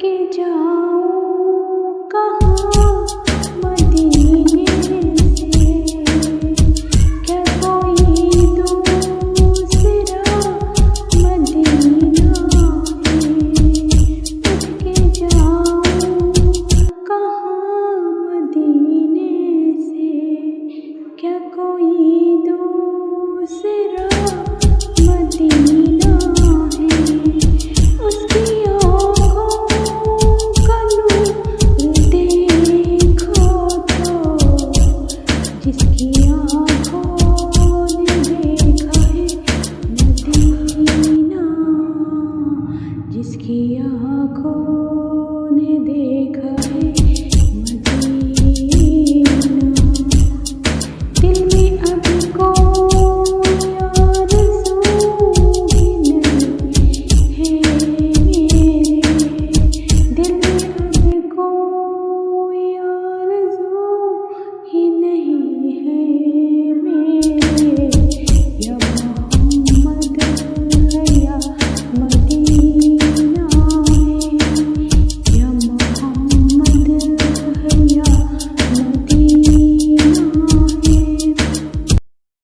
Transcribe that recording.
के जाऊं कहाँ मदीने से, क्या कोई दूसरा मदीना है। उठ के जाऊं कहाँ मदीने से, क्या कोई दूसरा मदीना है। उसकी जिसकी आँखों ने देखा है मदीना, जिसकी आँखों